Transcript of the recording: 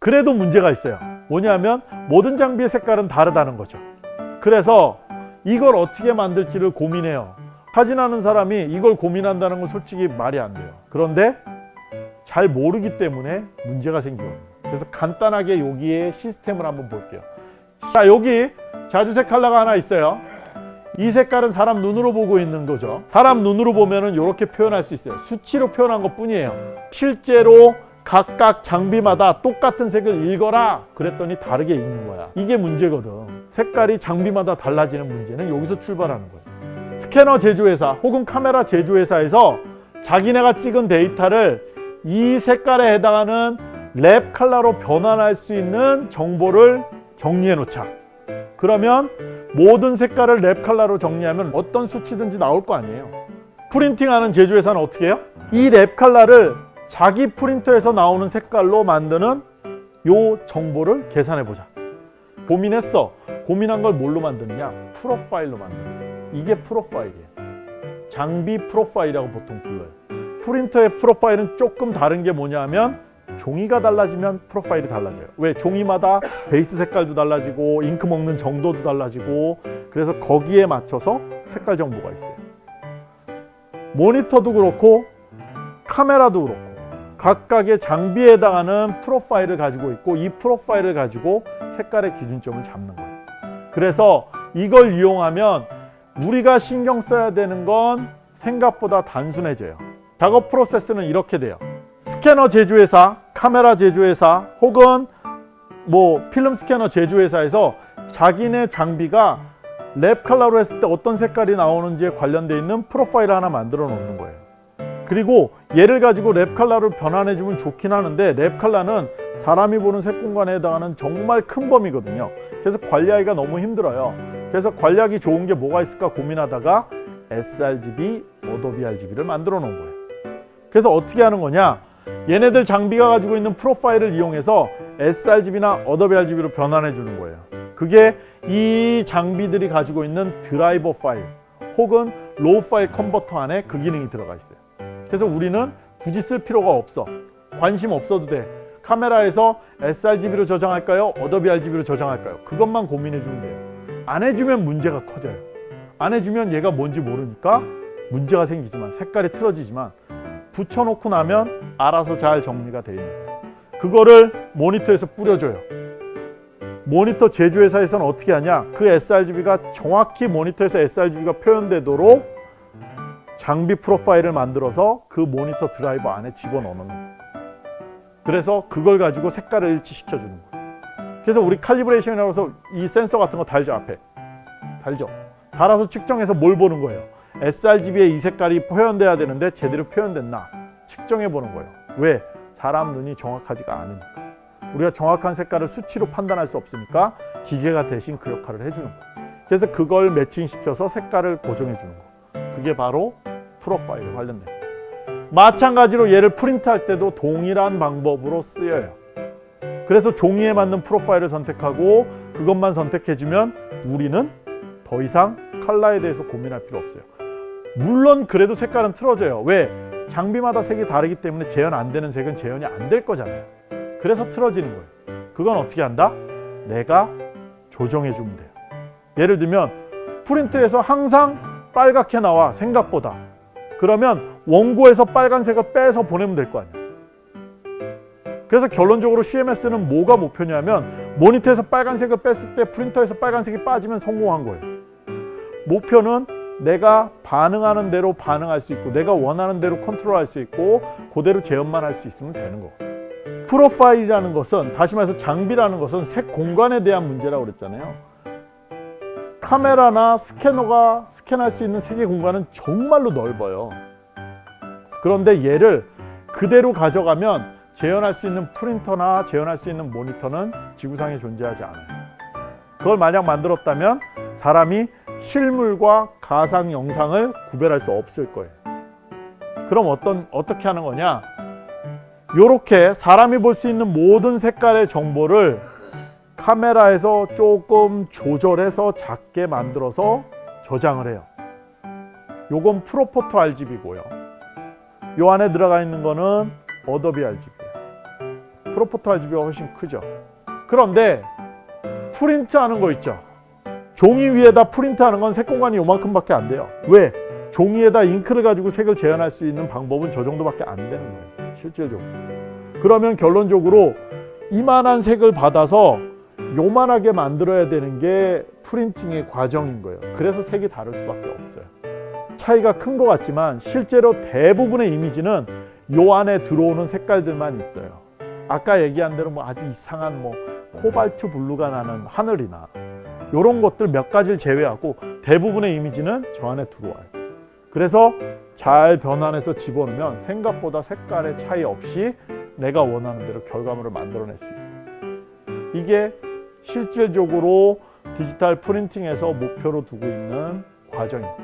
그래도 문제가 있어요. 뭐냐면 모든 장비의 색깔은 다르다는 거죠. 그래서 이걸 어떻게 만들지를 고민해요. 사진하는 사람이 이걸 고민한다는 건 솔직히 말이 안 돼요. 그런데 잘 모르기 때문에 문제가 생기거든요. 그래서 간단하게 여기에 시스템을 한번 볼게요. 자, 여기 자주색 컬러가 하나 있어요. 이 색깔은 사람 눈으로 보고 있는 거죠. 사람 눈으로 보면은 이렇게 표현할 수 있어요. 수치로 표현한 것 뿐이에요. 실제로 각각 장비마다 똑같은 색을 읽어라 그랬더니 다르게 읽는 거야. 이게 문제거든. 색깔이 장비마다 달라지는 문제는 여기서 출발하는 거예요. 스캐너 제조회사 혹은 카메라 제조회사에서 자기네가 찍은 데이터를 이 색깔에 해당하는 랩 컬러로 변환할 수 있는 정보를 정리해 놓자. 그러면 모든 색깔을 랩 컬러로 정리하면 어떤 수치든지 나올 거 아니에요. 프린팅하는 제조회사는 어떻게 해요? 이 랩 컬러를 자기 프린터에서 나오는 색깔로 만드는 요 정보를 계산해 보자. 고민했어. 고민한 걸 뭘로 만드느냐? 프로파일로 만드는. 이게 프로파일이에요. 장비 프로파일이라고 보통 불러요. 프린터의 프로파일은 조금 다른 게 뭐냐 하면 종이가 달라지면 프로파일이 달라져요. 왜? 종이마다 베이스 색깔도 달라지고 잉크 먹는 정도도 달라지고 그래서 거기에 맞춰서 색깔 정보가 있어요. 모니터도 그렇고 카메라도 그렇고 각각의 장비에 해당하는 프로파일을 가지고 있고 이 프로파일을 가지고 색깔의 기준점을 잡는 거예요. 그래서 이걸 이용하면 우리가 신경 써야 되는 건 생각보다 단순해져요. 작업 프로세스는 이렇게 돼요. 스캐너 제조회사, 카메라 제조회사 혹은 필름 스캐너 제조회사에서 자기네 장비가 랩 컬러로 했을 때 어떤 색깔이 나오는지에 관련되어 있는 프로파일을 하나 만들어 놓는 거예요. 그리고 얘를 가지고 랩 컬러로 변환해 주면 좋긴 하는데 랩 컬러는 사람이 보는 색 공간에 해당하는 정말 큰 범위거든요. 그래서 관리하기가 너무 힘들어요. 그래서 관리하기 좋은 게 뭐가 있을까 고민하다가 sRGB, 어도비 RGB를 만들어 놓은 거예요. 그래서 어떻게 하는 거냐? 얘네들 장비가 가지고 있는 프로파일을 이용해서 sRGB나 어도비 RGB로 변환해 주는 거예요. 그게 이 장비들이 가지고 있는 드라이버 파일 혹은 로우 파일 컨버터 안에 그 기능이 들어가 있어요. 그래서 우리는 굳이 쓸 필요가 없어. 관심 없어도 돼. 카메라에서 sRGB로 저장할까요? 어도비 RGB로 저장할까요? 그것만 고민해 주면 돼요. 안 해주면 문제가 커져요. 안 해주면 얘가 뭔지 모르니까 문제가 생기지만 색깔이 틀어지지만 붙여놓고 나면 알아서 잘 정리가 되어 있는 거예요. 그거를 모니터에서 뿌려줘요. 모니터 제조회사에서는 어떻게 하냐? 그 sRGB가 정확히 모니터에서 sRGB가 표현되도록 장비 프로파일을 만들어서 그 모니터 드라이버 안에 집어넣는 거예요. 그래서 그걸 가지고 색깔을 일치시켜 주는 거예요. 그래서 우리 칼리브레이션이라고 해서 이 센서 같은 거 달죠. 앞에 달죠. 달아서 측정해서 뭘 보는 거예요? sRGB에 이 색깔이 표현돼야 되는데 제대로 표현됐나 측정해 보는 거예요. 왜? 사람 눈이 정확하지가 않으니까. 우리가 정확한 색깔을 수치로 판단할 수 없으니까 기계가 대신 그 역할을 해주는 거예요. 그래서 그걸 매칭시켜서 색깔을 고정해 주는 거. 그게 바로 프로파일에 관련된 거예요. 마찬가지로 얘를 프린트할 때도 동일한 방법으로 쓰여요. 그래서 종이에 맞는 프로파일을 선택하고 그것만 선택해주면 우리는 더 이상 컬러에 대해서 고민할 필요 없어요. 물론 그래도 색깔은 틀어져요. 왜? 장비마다 색이 다르기 때문에 재현 안 되는 색은 재현이 안 될 거잖아요. 그래서 틀어지는 거예요. 그건 어떻게 한다? 내가 조정해 주면 돼요. 예를 들면 프린트에서 항상 빨갛게 나와 생각보다. 그러면 원고에서 빨간색을 빼서 보내면 될 거 아니에요. 그래서 결론적으로 CMS는 뭐가 목표냐면 모니터에서 빨간색을 뺐을 때 프린터에서 빨간색이 빠지면 성공한 거예요. 목표는 내가 반응하는 대로 반응할 수 있고 내가 원하는 대로 컨트롤할 수 있고 그대로 재현만 할 수 있으면 되는 거거든요. 프로파일이라는 것은 다시 말해서 장비라는 것은 색 공간에 대한 문제라고 그랬잖아요. 카메라나 스캐너가 스캔할 수 있는 색의 공간은 정말로 넓어요. 그런데 얘를 그대로 가져가면 재현할 수 있는 프린터나 재현할 수 있는 모니터는 지구상에 존재하지 않아요. 그걸 만약 만들었다면 사람이 실물과 가상 영상을 구별할 수 없을 거예요. 그럼 어떻게 하는 거냐? 이렇게 사람이 볼 수 있는 모든 색깔의 정보를 카메라에서 조금 조절해서 작게 만들어서 저장을 해요. 요건 프로포토 RGB고요. 요 안에 들어가 있는 거는 어도비 RGB예요. 프로포탈지비가 훨씬 크죠. 그런데 프린트하는 거 있죠. 종이 위에다 프린트하는 건 색 공간이 요만큼밖에 안 돼요. 왜? 종이에다 잉크를 가지고 색을 재현할 수 있는 방법은 저 정도밖에 안 되는 거예요, 실질적으로. 그러면 결론적으로 이만한 색을 받아서 요만하게 만들어야 되는 게 프린팅의 과정인 거예요. 그래서 색이 다를 수밖에 없어요. 차이가 큰 것 같지만 실제로 대부분의 이미지는 요 안에 들어오는 색깔들만 있어요. 아까 얘기한 대로 뭐 아주 이상한 뭐 코발트 블루가 나는 하늘이나 이런 것들 몇 가지를 제외하고 대부분의 이미지는 저 안에 들어와요. 그래서 잘 변환해서 집어넣으면 생각보다 색깔의 차이 없이 내가 원하는 대로 결과물을 만들어낼 수 있어요. 이게 실질적으로 디지털 프린팅에서 목표로 두고 있는 과정입니다.